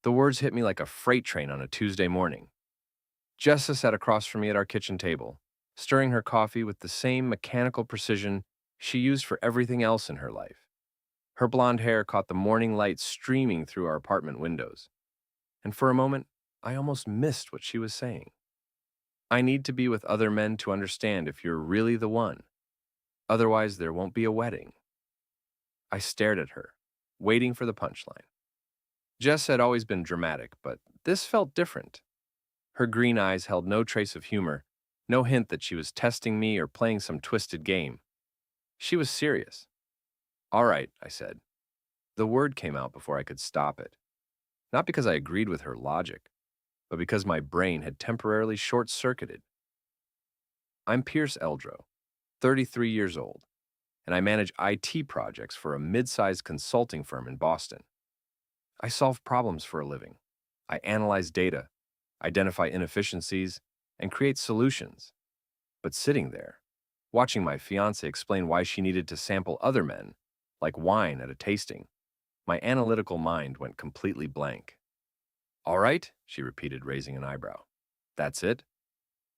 The words hit me like a freight train on a Tuesday morning. Jessa sat across from me at our kitchen table, stirring her coffee with the same mechanical precision she used for everything else in her life. Her blonde hair caught the morning light streaming through our apartment windows, and for a moment, I almost missed what she was saying. I need to be with other men to understand if you're really the one. Otherwise, there won't be a wedding. I stared at her, waiting for the punchline. Jess had always been dramatic, but this felt different. Her green eyes held no trace of humor, no hint that she was testing me or playing some twisted game. She was serious. All right, I said. The word came out before I could stop it. Not because I agreed with her logic, but because my brain had temporarily short-circuited. I'm Pierce Eldro, 33 years old, and I manage IT projects for a mid-sized consulting firm in Boston. I solve problems for a living. I analyze data, identify inefficiencies, and create solutions. But sitting there, watching my fiancée explain why she needed to sample other men, like wine at a tasting, my analytical mind went completely blank. All right, she repeated, raising an eyebrow. That's it?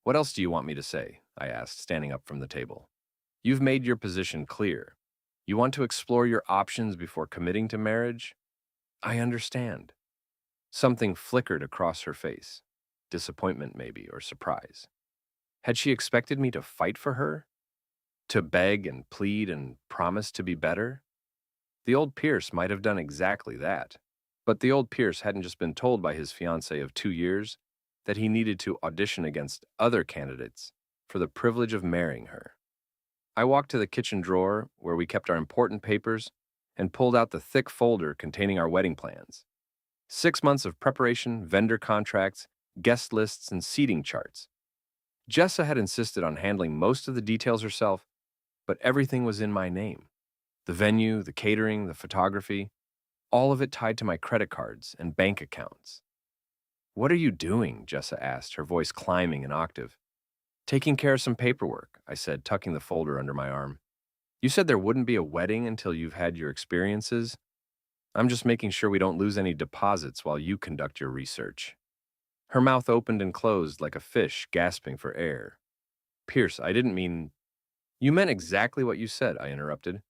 What else do you want me to say? I asked, standing up from the table. You've made your position clear. You want to explore your options before committing to marriage? I understand. Something flickered across her face. Disappointment, maybe, or surprise. Had she expected me to fight for her? To beg and plead and promise to be better? The old Pierce might have done exactly that. But the old Pierce hadn't just been told by his fiancée of 2 years that he needed to audition against other candidates for the privilege of marrying her. I walked to the kitchen drawer where we kept our important papers and pulled out the thick folder containing our wedding plans. 6 months of preparation, vendor contracts, guest lists, and seating charts. Jessa had insisted on handling most of the details herself, but everything was in my name. The venue, the catering, the photography, all of it tied to my credit cards and bank accounts. What are you doing? Jessa asked, her voice climbing an octave. Taking care of some paperwork, I said, tucking the folder under my arm. You said there wouldn't be a wedding until you've had your experiences. I'm just making sure we don't lose any deposits while you conduct your research. Her mouth opened and closed like a fish gasping for air. Pierce, I didn't mean... You meant exactly what you said, I interrupted.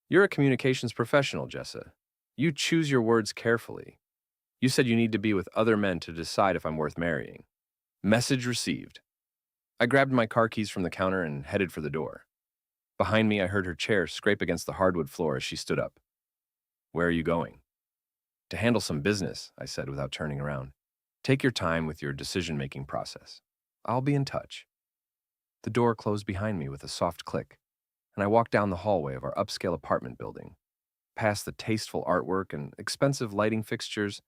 You're a communications professional, Jessa. You choose your words carefully. You said you need to be with other men to decide if I'm worth marrying. Message received. I grabbed my car keys from the counter and headed for the door. Behind me, I heard her chair scrape against the hardwood floor as she stood up. Where are you going? To handle some business, I said without turning around. Take your time with your decision-making process. I'll be in touch. The door closed behind me with a soft click, and I walked down the hallway of our upscale apartment building, past the tasteful artwork and expensive lighting fixtures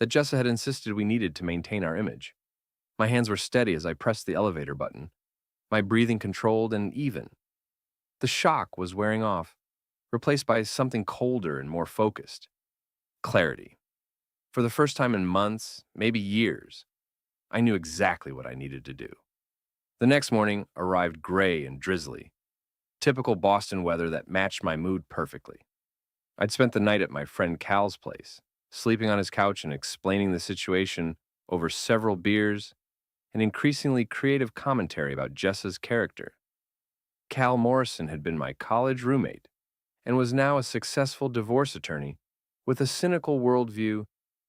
that Jessa had insisted we needed to maintain our image. My hands were steady as I pressed the elevator button, my breathing controlled and even. The shock was wearing off, replaced by something colder and more focused. Clarity. For the first time in months, maybe years, I knew exactly what I needed to do. The next morning arrived gray and drizzly, typical Boston weather that matched my mood perfectly. I'd spent the night at my friend Cal's place, sleeping on his couch and explaining the situation over several beers and increasingly creative commentary about Jessa's character. Cal Morrison had been my college roommate and was now a successful divorce attorney with a cynical worldview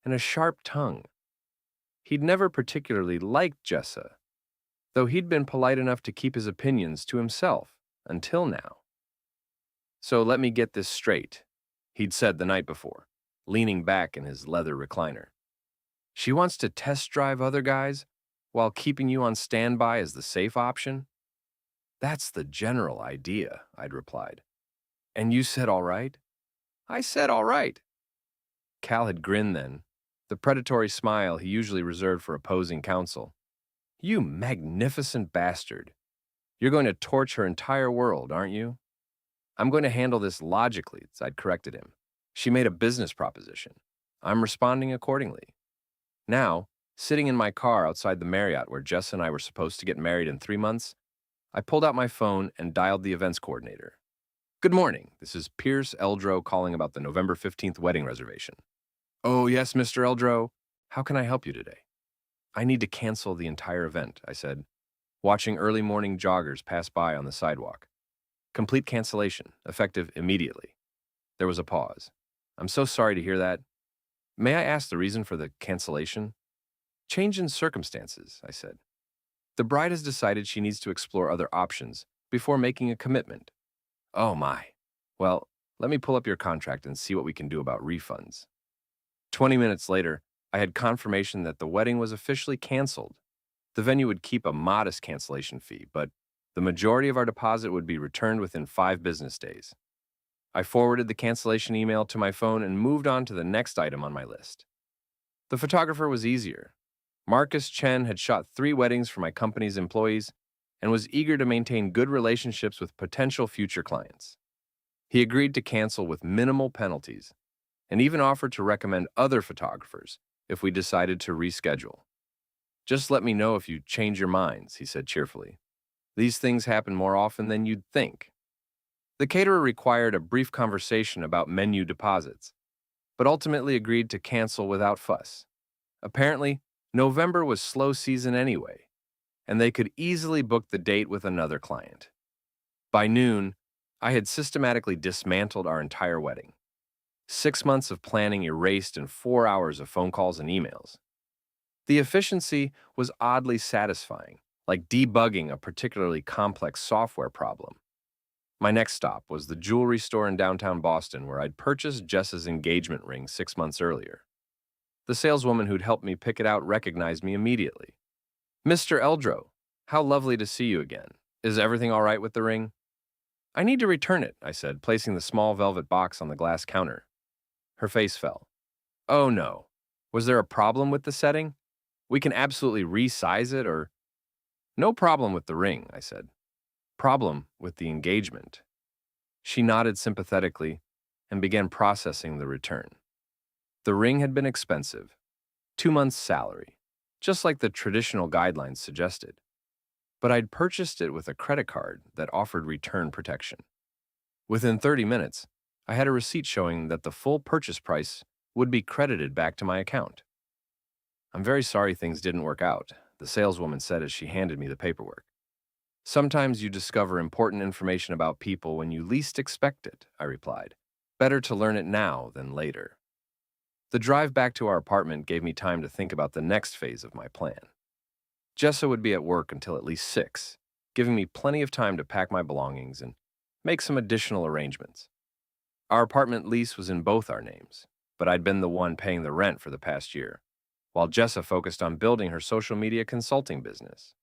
and a sharp tongue. He'd never particularly liked Jessa, though he'd been polite enough to keep his opinions to himself until now. So let me get this straight, he'd said the night before, leaning back in his leather recliner. She wants to test drive other guys while keeping you on standby as the safe option? That's the general idea, I'd replied. And you said all right? I said all right. Cal had grinned then, the predatory smile he usually reserved for opposing counsel. You magnificent bastard. You're going to torch her entire world, aren't you? I'm going to handle this logically, I'd corrected him. She made a business proposition. I'm responding accordingly. Now, sitting in my car outside the Marriott where Jess and I were supposed to get married in 3 months, I pulled out my phone and dialed the events coordinator. Good morning. This is Pierce Eldro calling about the November 15th wedding reservation. Oh, yes, Mr. Eldro. How can I help you today? I need to cancel the entire event, I said, watching early morning joggers pass by on the sidewalk. Complete cancellation, effective immediately. There was a pause. I'm so sorry to hear that. May I ask the reason for the cancellation? Change in circumstances, I said. The bride has decided she needs to explore other options before making a commitment. Oh my. Well, let me pull up your contract and see what we can do about refunds. 20 minutes later, I had confirmation that the wedding was officially canceled. The venue would keep a modest cancellation fee, but the majority of our deposit would be returned within 5 business days. I forwarded the cancellation email to my phone and moved on to the next item on my list. The photographer was easier. Marcus Chen had shot 3 weddings for my company's employees and was eager to maintain good relationships with potential future clients. He agreed to cancel with minimal penalties and even offered to recommend other photographers if we decided to reschedule. Just let me know if you change your minds, he said cheerfully. These things happen more often than you'd think. The caterer required a brief conversation about menu deposits, but ultimately agreed to cancel without fuss. Apparently, November was slow season anyway, and they could easily book the date with another client. By noon, I had systematically dismantled our entire wedding. 6 months of planning erased in 4 hours of phone calls and emails. The efficiency was oddly satisfying, like debugging a particularly complex software problem. My next stop was the jewelry store in downtown Boston where I'd purchased Jess's engagement ring 6 months earlier. The saleswoman who'd helped me pick it out recognized me immediately. Mr. Eldro, how lovely to see you again. Is everything all right with the ring? I need to return it, I said, placing the small velvet box on the glass counter. Her face fell. Oh no. Was there a problem with the setting? We can absolutely resize it or... No problem with the ring, I said. Problem with the engagement. She nodded sympathetically and began processing the return. The ring had been expensive, 2 months' salary, just like the traditional guidelines suggested. But I'd purchased it with a credit card that offered return protection. Within 30 minutes, I had a receipt showing that the full purchase price would be credited back to my account. I'm very sorry things didn't work out, the saleswoman said as she handed me the paperwork. Sometimes you discover important information about people when you least expect it, I replied. Better to learn it now than later. The drive back to our apartment gave me time to think about the next phase of my plan. Jessa would be at work until at least 6, giving me plenty of time to pack my belongings and make some additional arrangements. Our apartment lease was in both our names, but I'd been the one paying the rent for the past year, while Jessa focused on building her social media consulting business.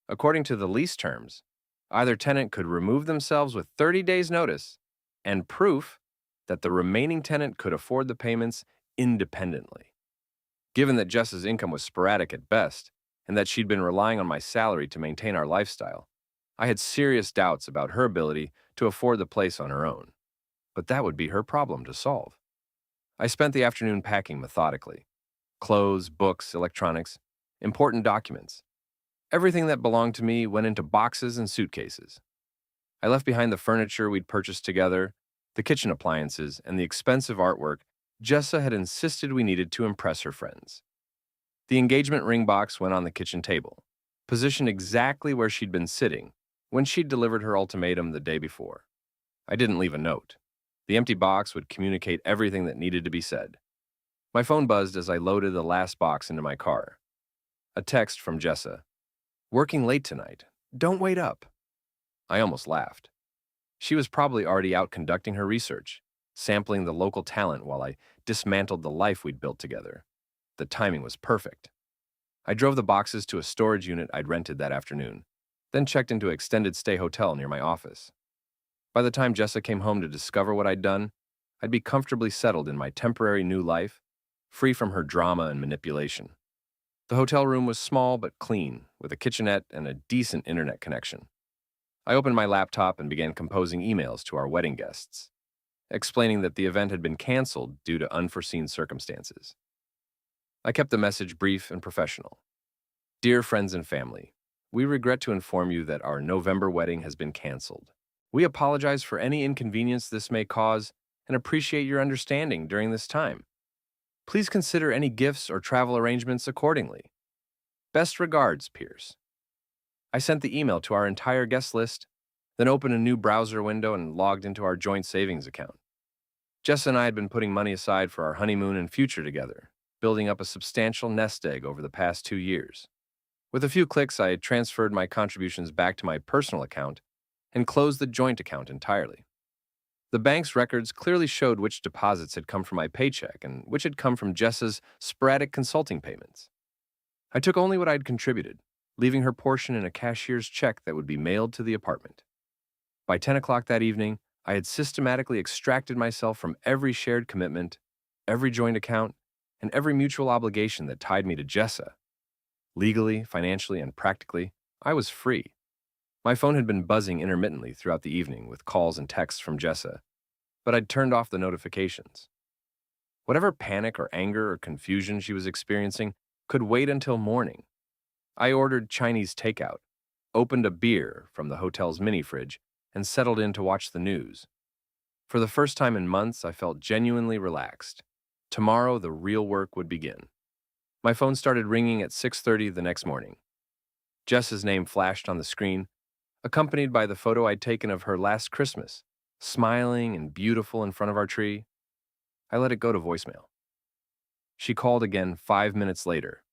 According to the lease terms, either tenant could remove themselves with 30 days' notice and proof that the remaining tenant could afford the payments independently. Given that Jessa's income was sporadic at best and that she'd been relying on my salary to maintain our lifestyle, I had serious doubts about her ability to afford the place on her own. But that would be her problem to solve. I spent the afternoon packing methodically. Clothes, books, electronics, important documents. Everything that belonged to me went into boxes and suitcases. I left behind the furniture we'd purchased together, the kitchen appliances, and the expensive artwork Jessa had insisted we needed to impress her friends. The engagement ring box went on the kitchen table, positioned exactly where she'd been sitting when she'd delivered her ultimatum the day before. I didn't leave a note. The empty box would communicate everything that needed to be said. My phone buzzed as I loaded the last box into my car. A text from Jessa. Working late tonight. Don't wait up. I almost laughed. She was probably already out conducting her research, sampling the local talent while I dismantled the life we'd built together. The timing was perfect. I drove the boxes to a storage unit I'd rented that afternoon, then checked into an extended stay hotel near my office. By the time Jessa came home to discover what I'd done, I'd be comfortably settled in my temporary new life, free from her drama and manipulation. The hotel room was small but clean, with a kitchenette and a decent internet connection. I opened my laptop and began composing emails to our wedding guests, explaining that the event had been canceled due to unforeseen circumstances. I kept the message brief and professional. Dear friends and family, we regret to inform you that our November wedding has been canceled. We apologize for any inconvenience this may cause and appreciate your understanding during this time. Please consider any gifts or travel arrangements accordingly. Best regards, Pierce. I sent the email to our entire guest list, then opened a new browser window and logged into our joint savings account. Jess and I had been putting money aside for our honeymoon and future together, building up a substantial nest egg over the past 2 years. With a few clicks, I had transferred my contributions back to my personal account and closed the joint account entirely. The bank's records clearly showed which deposits had come from my paycheck and which had come from Jessa's sporadic consulting payments. I took only what I'd contributed, leaving her portion in a cashier's check that would be mailed to the apartment. By 10 o'clock that evening, I had systematically extracted myself from every shared commitment, every joint account, and every mutual obligation that tied me to Jessa. Legally, financially, and practically, I was free. My phone had been buzzing intermittently throughout the evening with calls and texts from Jessa, but I'd turned off the notifications. Whatever panic or anger or confusion she was experiencing could wait until morning. I ordered Chinese takeout, opened a beer from the hotel's mini fridge, and settled in to watch the news. For the first time in months, I felt genuinely relaxed. Tomorrow, the real work would begin. My phone started ringing at 6:30 the next morning. Jess's name flashed on the screen, accompanied by the photo I'd taken of her last Christmas, smiling and beautiful in front of our tree. I let it go to voicemail. She called again 5 minutes later.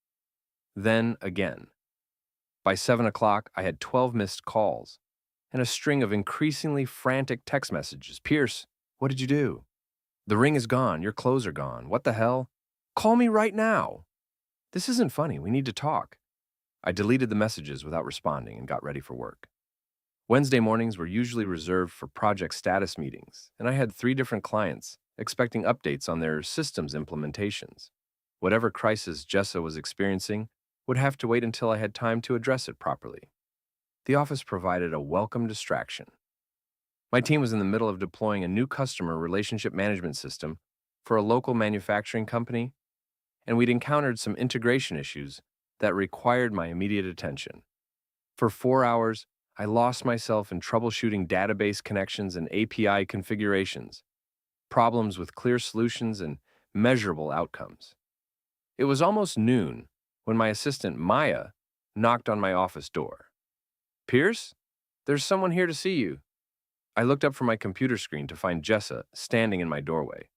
Then again. By 7 o'clock, I had 12 missed calls and a string of increasingly frantic text messages. Pierce, what did you do? The ring is gone. Your clothes are gone. What the hell? Call me right now. This isn't funny. We need to talk. I deleted the messages without responding and got ready for work. Wednesday mornings were usually reserved for project status meetings, and I had 3 different clients expecting updates on their systems implementations. Whatever crisis Jessa was experiencing would have to wait until I had time to address it properly. The office provided a welcome distraction. My team was in the middle of deploying a new customer relationship management system for a local manufacturing company, and we'd encountered some integration issues that required my immediate attention. For 4 hours, I lost myself in troubleshooting database connections and API configurations, problems with clear solutions and measurable outcomes. It was almost noon when my assistant, Maya, knocked on my office door. Pierce, there's someone here to see you. I looked up from my computer screen to find Jessa standing in my doorway,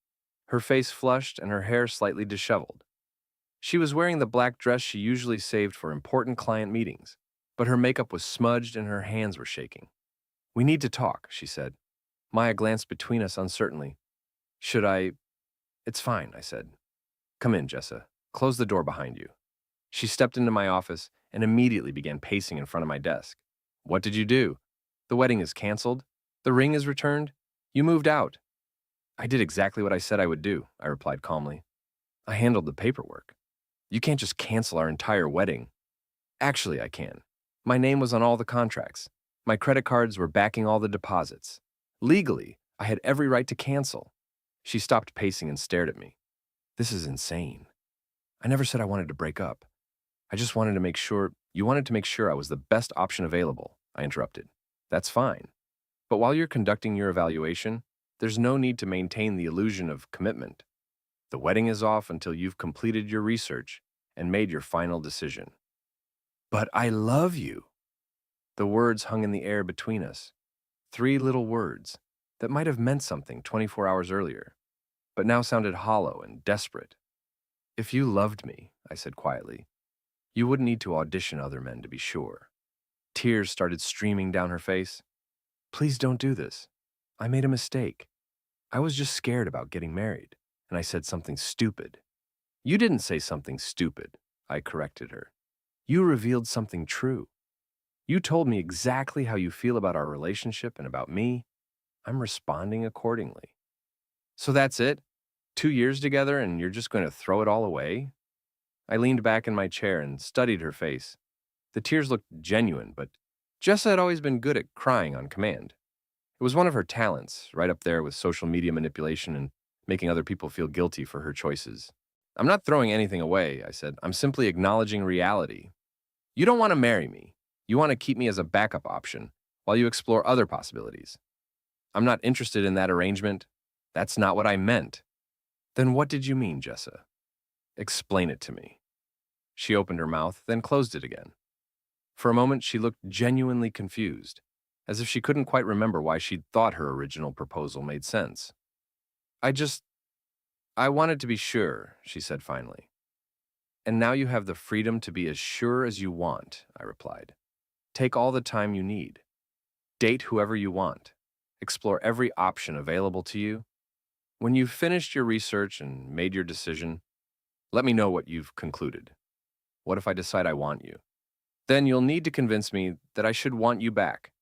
her face flushed and her hair slightly disheveled. She was wearing the black dress she usually saved for important client meetings, but her makeup was smudged and her hands were shaking. We need to talk, she said. Maya glanced between us uncertainly. Should I? It's fine, I said. Come in, Jessa. Close the door behind you. She stepped into my office and immediately began pacing in front of my desk. What did you do? The wedding is canceled. The ring is returned. You moved out. I did exactly what I said I would do, I replied calmly. I handled the paperwork. You can't just cancel our entire wedding. Actually, I can. My name was on all the contracts. My credit cards were backing all the deposits. Legally, I had every right to cancel. She stopped pacing and stared at me. This is insane. I never said I wanted to break up. I just wanted to make sure, you wanted to make sure I was the best option available, I interrupted. That's fine. But while you're conducting your evaluation, there's no need to maintain the illusion of commitment. The wedding is off until you've completed your research and made your final decision. But I love you. The words hung in the air between us. 3 little words that might have meant something 24 hours earlier, but now sounded hollow and desperate. If you loved me, I said quietly, you wouldn't need to audition other men to be sure. Tears started streaming down her face. Please don't do this. I made a mistake. I was just scared about getting married, and I said something stupid. You didn't say something stupid, I corrected her. You revealed something true. You told me exactly how you feel about our relationship and about me. I'm responding accordingly. So that's it? 2 years together and you're just going to throw it all away? I leaned back in my chair and studied her face. The tears looked genuine, but Jessa had always been good at crying on command. It was one of her talents, right up there with social media manipulation and making other people feel guilty for her choices. I'm not throwing anything away, I said. I'm simply acknowledging reality. You don't want to marry me. You want to keep me as a backup option while you explore other possibilities. I'm not interested in that arrangement. That's not what I meant. Then what did you mean, Jessa? Explain it to me. She opened her mouth, then closed it again. For a moment, she looked genuinely confused, as if she couldn't quite remember why she'd thought her original proposal made sense. I just, I wanted to be sure, she said finally. And now you have the freedom to be as sure as you want, I replied. Take all the time you need. Date whoever you want. Explore every option available to you. When you've finished your research and made your decision, let me know what you've concluded. What if I decide I want you? Then you'll need to convince me that I should want you back.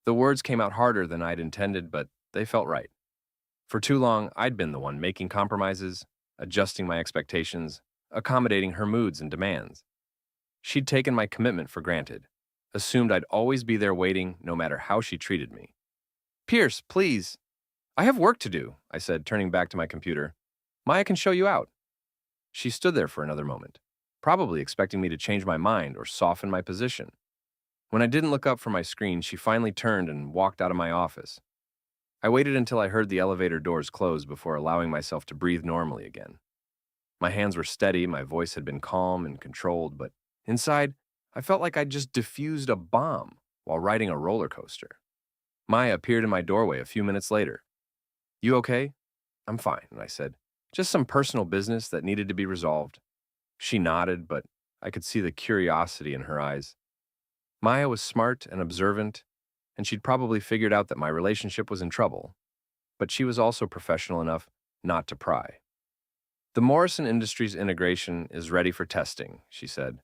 The words came out harder than I'd intended, but they felt right. For too long, I'd been the one making compromises, adjusting my expectations, accommodating her moods and demands. She'd taken my commitment for granted, assumed I'd always be there waiting no matter how she treated me. Pierce, please. I have work to do, I said, turning back to my computer. Maya can show you out. She stood there for another moment, probably expecting me to change my mind or soften my position. When I didn't look up from my screen, she finally turned and walked out of my office. I waited until I heard the elevator doors close before allowing myself to breathe normally again. My hands were steady, my voice had been calm and controlled, but inside, I felt like I'd just diffused a bomb while riding a roller coaster. Maya appeared in my doorway a few minutes later. You okay? I'm fine, I said. Just some personal business that needed to be resolved. She nodded, but I could see the curiosity in her eyes. Maya was smart and observant, and she'd probably figured out that my relationship was in trouble, but she was also professional enough not to pry. The Morrison Industries integration is ready for testing, she said.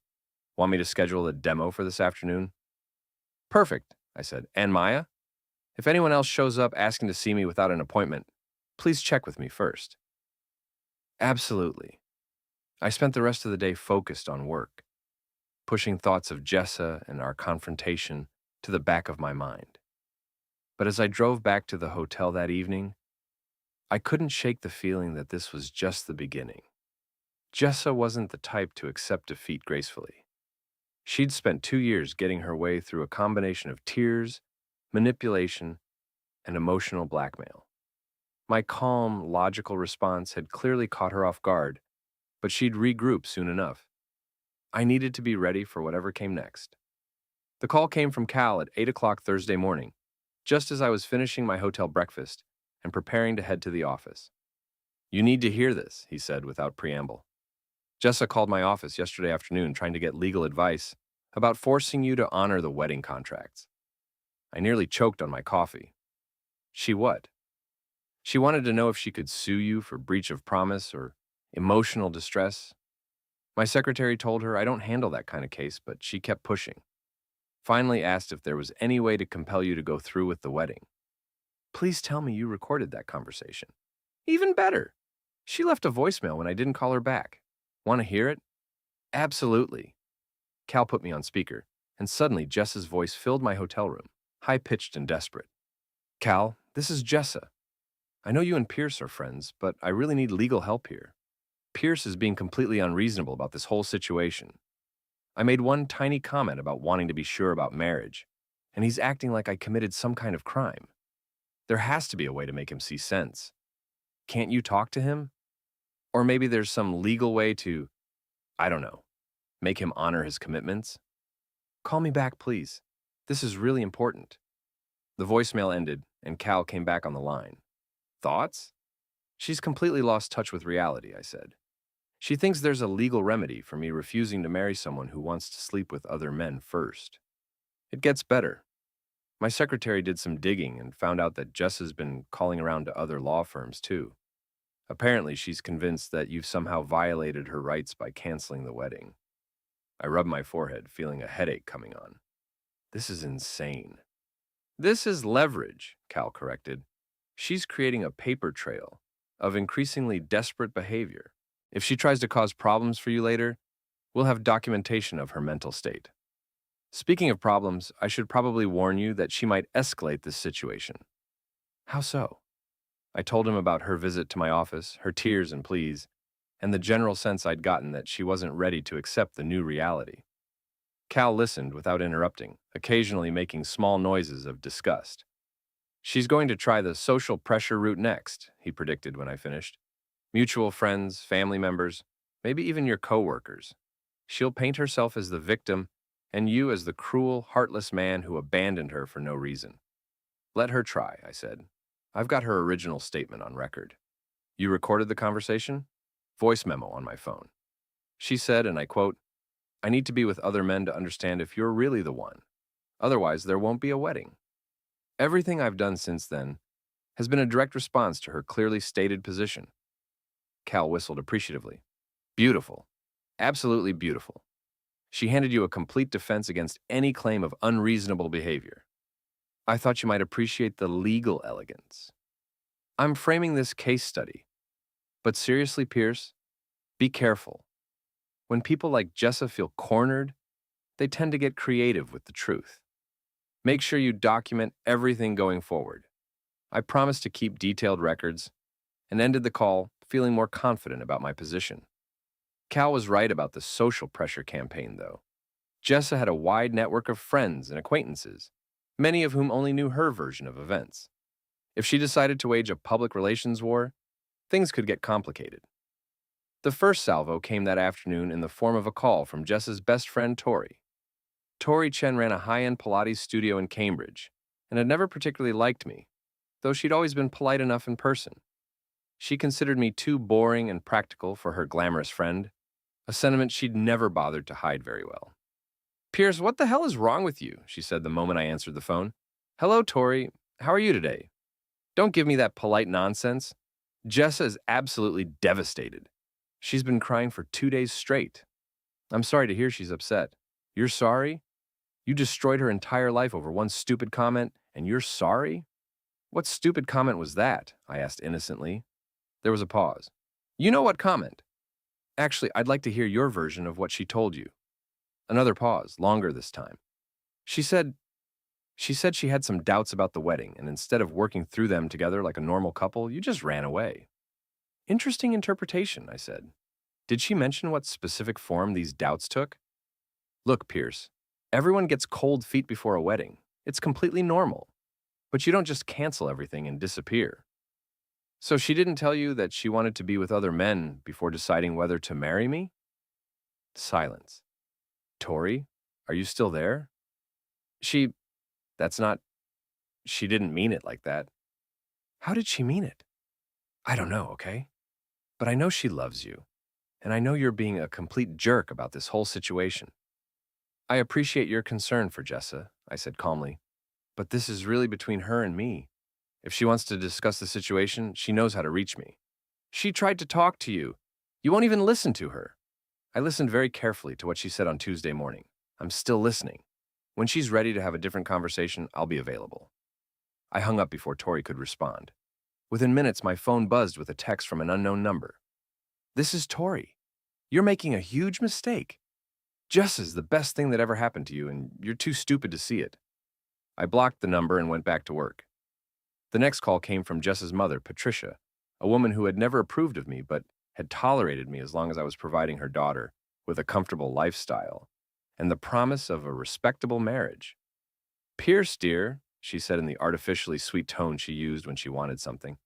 Want me to schedule a demo for this afternoon? Perfect, I said. And Maya? If anyone else shows up asking to see me without an appointment, please check with me first. Absolutely. I spent the rest of the day focused on work, pushing thoughts of Jessa and our confrontation to the back of my mind. But as I drove back to the hotel that evening, I couldn't shake the feeling that this was just the beginning. Jessa wasn't the type to accept defeat gracefully. She'd spent 2 years getting her way through a combination of tears, manipulation, and emotional blackmail. My calm, logical response had clearly caught her off guard, but she'd regroup soon enough. I needed to be ready for whatever came next. The call came from Cal at 8 o'clock Thursday morning, just as I was finishing my hotel breakfast and preparing to head to the office. You need to hear this, he said without preamble. Jessa called my office yesterday afternoon trying to get legal advice about forcing you to honor the wedding contracts. I nearly choked on my coffee. She what? She wanted to know if she could sue you for breach of promise or emotional distress. My secretary told her I don't handle that kind of case, but she kept pushing. Finally asked if there was any way to compel you to go through with the wedding. Please tell me you recorded that conversation. Even better. She left a voicemail when I didn't call her back. Want to hear it? Absolutely. Cal put me on speaker, and suddenly Jessa's voice filled my hotel room, high-pitched and desperate. Cal, this is Jessa. I know you and Pierce are friends, but I really need legal help here. Pierce is being completely unreasonable about this whole situation. I made one tiny comment about wanting to be sure about marriage, and he's acting like I committed some kind of crime. There has to be a way to make him see sense. Can't you talk to him? Or maybe there's some legal way to, I don't know, make him honor his commitments? Call me back, please. This is really important. The voicemail ended, and Cal came back on the line. Thoughts? She's completely lost touch with reality, I said. She thinks there's a legal remedy for me refusing to marry someone who wants to sleep with other men first. It gets better. My secretary did some digging and found out that Jess has been calling around to other law firms, too. Apparently, she's convinced that you've somehow violated her rights by canceling the wedding. I rubbed my forehead, feeling a headache coming on. This is insane. This is leverage, Cal corrected. She's creating a paper trail of increasingly desperate behavior. If she tries to cause problems for you later, we'll have documentation of her mental state. Speaking of problems, I should probably warn you that she might escalate this situation. How so? I told him about her visit to my office, her tears and pleas, and the general sense I'd gotten that she wasn't ready to accept the new reality. Cal listened without interrupting, occasionally making small noises of disgust. She's going to try the social pressure route next, he predicted when I finished. Mutual friends, family members, maybe even your coworkers. She'll paint herself as the victim and you as the cruel, heartless man who abandoned her for no reason. Let her try, I said. I've got her original statement on record. You recorded the conversation? Voice memo on my phone. She said, and I quote, I need to be with other men to understand if you're really the one. Otherwise, there won't be a wedding. Everything I've done since then has been a direct response to her clearly stated position. Cal whistled appreciatively. Beautiful. Absolutely beautiful. She handed you a complete defense against any claim of unreasonable behavior. I thought you might appreciate the legal elegance. I'm framing this case study. But seriously, Pierce, be careful. When people like Jessa feel cornered, they tend to get creative with the truth. Make sure you document everything going forward. I promised to keep detailed records and ended the call feeling more confident about my position. Cal was right about the social pressure campaign, though. Jessa had a wide network of friends and acquaintances, many of whom only knew her version of events. If she decided to wage a public relations war, things could get complicated. The first salvo came that afternoon in the form of a call from Jessa's best friend, Tori. Tori Chen ran a high-end Pilates studio in Cambridge and had never particularly liked me, though she'd always been polite enough in person. She considered me too boring and practical for her glamorous friend, a sentiment she'd never bothered to hide very well. Pierce, what the hell is wrong with you? She said the moment I answered the phone. Hello, Tori. How are you today? Don't give me that polite nonsense. Jessa is absolutely devastated. She's been crying for 2 days straight. I'm sorry to hear she's upset. You're sorry? You destroyed her entire life over one stupid comment, and you're sorry? What stupid comment was that? I asked innocently. There was a pause. You know what comment? Actually, I'd like to hear your version of what she told you. Another pause, longer this time. She said she had some doubts about the wedding, and instead of working through them together like a normal couple, you just ran away. Interesting interpretation, I said. Did she mention what specific form these doubts took? Look, Pierce, everyone gets cold feet before a wedding. It's completely normal. But you don't just cancel everything and disappear. So she didn't tell you that she wanted to be with other men before deciding whether to marry me? Silence. Tori, are you still there? That's not, she didn't mean it like that. How did she mean it? I don't know, okay? But I know she loves you, and I know you're being a complete jerk about this whole situation. I appreciate your concern for Jessa, I said calmly, but this is really between her and me. If she wants to discuss the situation, she knows how to reach me. She tried to talk to you. You won't even listen to her. I listened very carefully to what she said on Tuesday morning. I'm still listening. When she's ready to have a different conversation, I'll be available. I hung up before Tori could respond. Within minutes, my phone buzzed with a text from an unknown number. This is Tori. You're making a huge mistake. Jess is the best thing that ever happened to you, and you're too stupid to see it. I blocked the number and went back to work. The next call came from Jess's mother, Patricia, a woman who had never approved of me but had tolerated me as long as I was providing her daughter with a comfortable lifestyle and the promise of a respectable marriage. Pierce, dear, she said in the artificially sweet tone she used when she wanted something.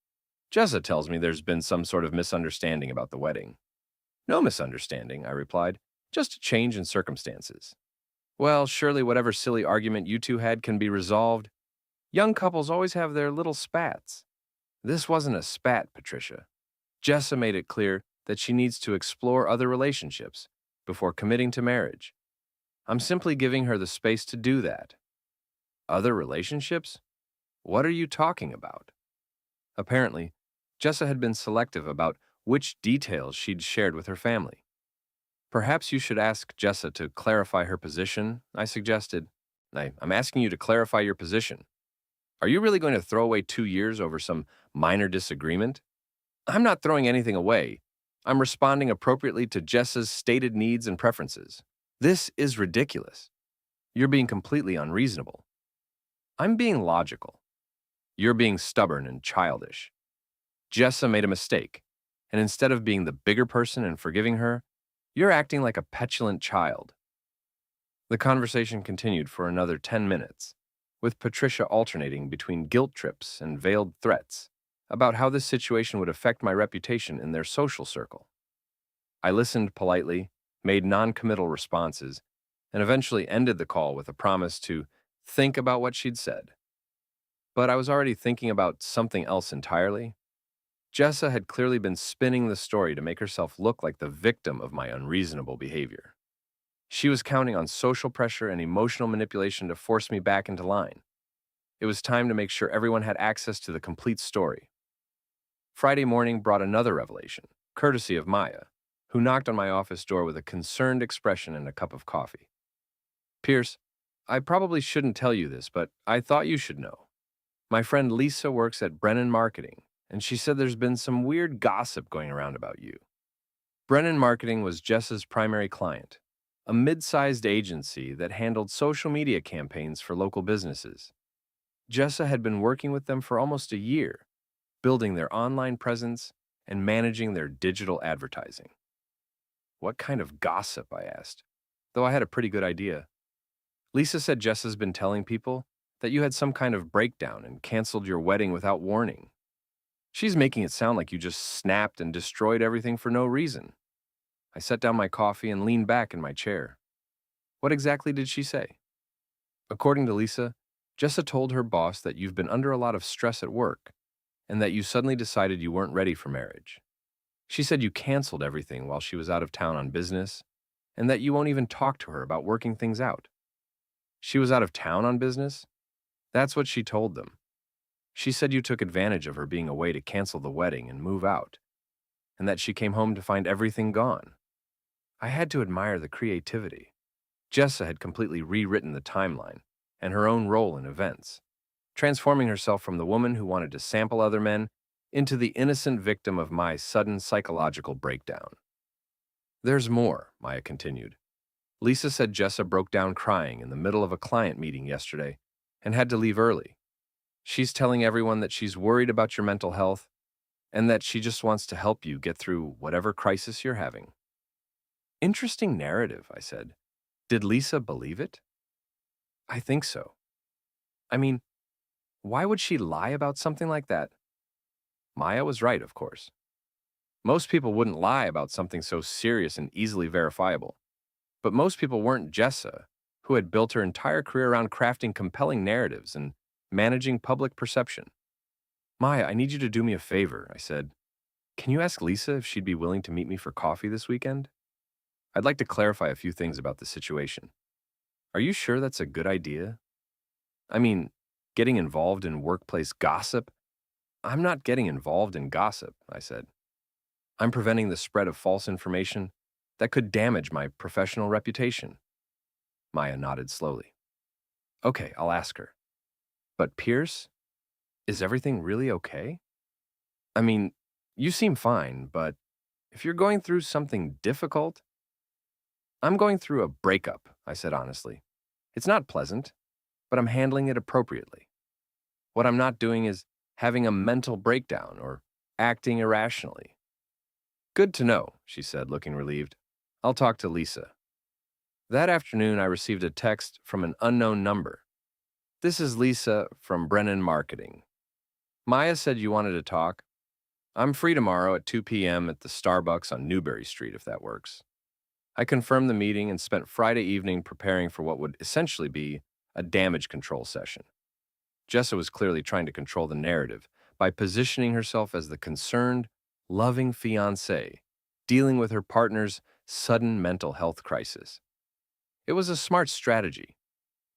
Jessa tells me there's been some sort of misunderstanding about the wedding. No misunderstanding, I replied, just a change in circumstances. Well, surely whatever silly argument you two had can be resolved. Young couples always have their little spats. This wasn't a spat, Patricia. Jessa made it clear that she needs to explore other relationships before committing to marriage. I'm simply giving her the space to do that. Other relationships? What are you talking about? Apparently, Jessa had been selective about which details she'd shared with her family. Perhaps you should ask Jessa to clarify her position, I suggested. I'm asking you to clarify your position. Are you really going to throw away 2 years over some minor disagreement? I'm not throwing anything away. I'm responding appropriately to Jessa's stated needs and preferences. This is ridiculous. You're being completely unreasonable. I'm being logical. You're being stubborn and childish. Jessa made a mistake, and instead of being the bigger person and forgiving her, you're acting like a petulant child. The conversation continued for another 10 minutes, with Patricia alternating between guilt trips and veiled threats about how this situation would affect my reputation in their social circle. I listened politely, made non-committal responses, and eventually ended the call with a promise to think about what she'd said. But I was already thinking about something else entirely. Jessa had clearly been spinning the story to make herself look like the victim of my unreasonable behavior. She was counting on social pressure and emotional manipulation to force me back into line. It was time to make sure everyone had access to the complete story. Friday morning brought another revelation, courtesy of Maya, who knocked on my office door with a concerned expression and a cup of coffee. Pierce, I probably shouldn't tell you this, but I thought you should know. My friend Lisa works at Brennan Marketing, and she said there's been some weird gossip going around about you. Brennan Marketing was Jess's primary client, a mid-sized agency that handled social media campaigns for local businesses. Jessa had been working with them for almost a year, building their online presence and managing their digital advertising. What kind of gossip, I asked, though I had a pretty good idea. Lisa said Jessa's been telling people that you had some kind of breakdown and canceled your wedding without warning. She's making it sound like you just snapped and destroyed everything for no reason. I set down my coffee and leaned back in my chair. What exactly did she say? According to Lisa, Jessa told her boss that you've been under a lot of stress at work and that you suddenly decided you weren't ready for marriage. She said you canceled everything while she was out of town on business and that you won't even talk to her about working things out. She was out of town on business? That's what she told them. She said you took advantage of her being away to cancel the wedding and move out, and that she came home to find everything gone. I had to admire the creativity. Jessa had completely rewritten the timeline and her own role in events, transforming herself from the woman who wanted to sample other men into the innocent victim of my sudden psychological breakdown. There's more, Maya continued. Lisa said Jessa broke down crying in the middle of a client meeting yesterday and had to leave early. She's telling everyone that she's worried about your mental health and that she just wants to help you get through whatever crisis you're having. Interesting narrative, I said. Did Lisa believe it? I think so. I mean, why would she lie about something like that? Maya was right, of course. Most people wouldn't lie about something so serious and easily verifiable. But most people weren't Jessa, who had built her entire career around crafting compelling narratives and managing public perception. Maya, I need you to do me a favor, I said. Can you ask Lisa if she'd be willing to meet me for coffee this weekend? I'd like to clarify a few things about the situation. Are you sure that's a good idea? I mean, getting involved in workplace gossip? I'm not getting involved in gossip, I said. I'm preventing the spread of false information that could damage my professional reputation. Maya nodded slowly. Okay, I'll ask her. But Pierce, is everything really okay? I mean, you seem fine, but if you're going through something difficult, I'm going through a breakup, I said honestly. It's not pleasant, but I'm handling it appropriately. What I'm not doing is having a mental breakdown or acting irrationally. Good to know, she said, looking relieved. I'll talk to Lisa. That afternoon, I received a text from an unknown number. This is Lisa from Brennan Marketing. Maya said you wanted to talk. I'm free tomorrow at 2 p.m. at the Starbucks on Newberry Street, if that works. I confirmed the meeting and spent Friday evening preparing for what would essentially be a damage control session. Jessa was clearly trying to control the narrative by positioning herself as the concerned, loving fiancé, dealing with her partner's sudden mental health crisis. It was a smart strategy.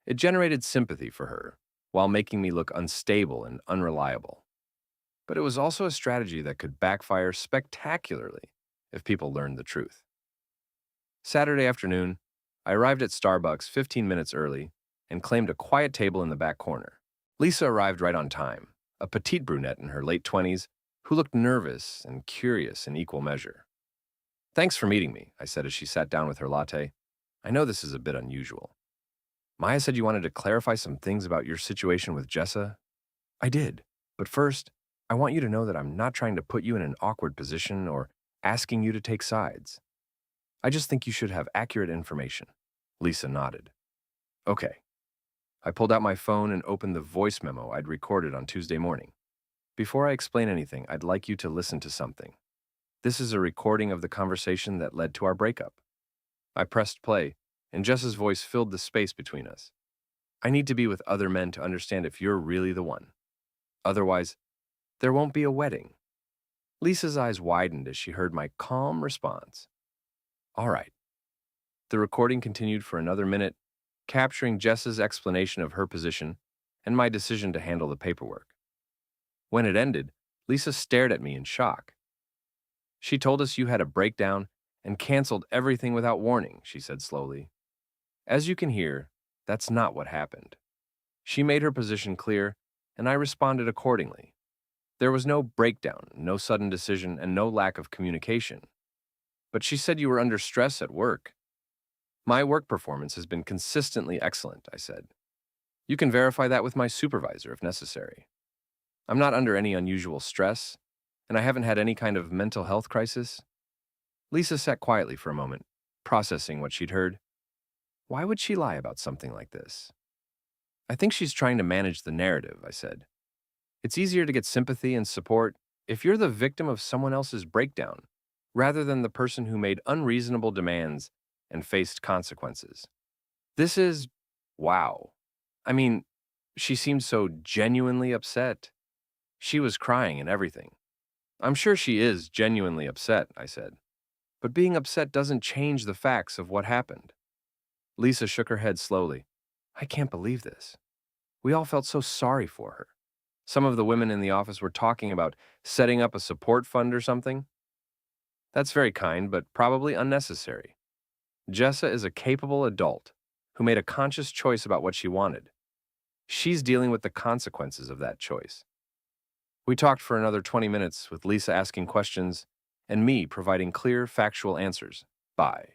It generated sympathy for her, while making me look unstable and unreliable. But it was also a strategy that could backfire spectacularly if people learned the truth. Saturday afternoon, I arrived at Starbucks 15 minutes early and claimed a quiet table in the back corner. Lisa arrived right on time, a petite brunette in her late 20s who looked nervous and curious in equal measure. Thanks for meeting me, I said as she sat down with her latte. I know this is a bit unusual. Maya said you wanted to clarify some things about your situation with Jessa. I did, but first, I want you to know that I'm not trying to put you in an awkward position or asking you to take sides. I just think you should have accurate information. Lisa nodded. Okay. I pulled out my phone and opened the voice memo I'd recorded on Tuesday morning. Before I explain anything, I'd like you to listen to something. This is a recording of the conversation that led to our breakup. I pressed play, and Jess's voice filled the space between us. I need to be with other men to understand if you're really the one. Otherwise, there won't be a wedding. Lisa's eyes widened as she heard my calm response. All right. The recording continued for another minute, capturing Jess's explanation of her position and my decision to handle the paperwork. When it ended, Lisa stared at me in shock. She told us you had a breakdown and canceled everything without warning, she said slowly. As you can hear, that's not what happened. She made her position clear, and I responded accordingly. There was no breakdown, no sudden decision, and no lack of communication. But she said you were under stress at work. My work performance has been consistently excellent, I said. You can verify that with my supervisor if necessary. I'm not under any unusual stress, and I haven't had any kind of mental health crisis. Lisa sat quietly for a moment, processing what she'd heard. Why would she lie about something like this? I think she's trying to manage the narrative, I said. It's easier to get sympathy and support if you're the victim of someone else's breakdown, rather than the person who made unreasonable demands and faced consequences. This is, wow. I mean, she seemed so genuinely upset. She was crying and everything. I'm sure she is genuinely upset, I said. But being upset doesn't change the facts of what happened. Lisa shook her head slowly. I can't believe this. We all felt so sorry for her. Some of the women in the office were talking about setting up a support fund or something. That's very kind, but probably unnecessary. Jessa is a capable adult who made a conscious choice about what she wanted. She's dealing with the consequences of that choice. We talked for another 20 minutes with Lisa asking questions and me providing clear, factual answers. Bye.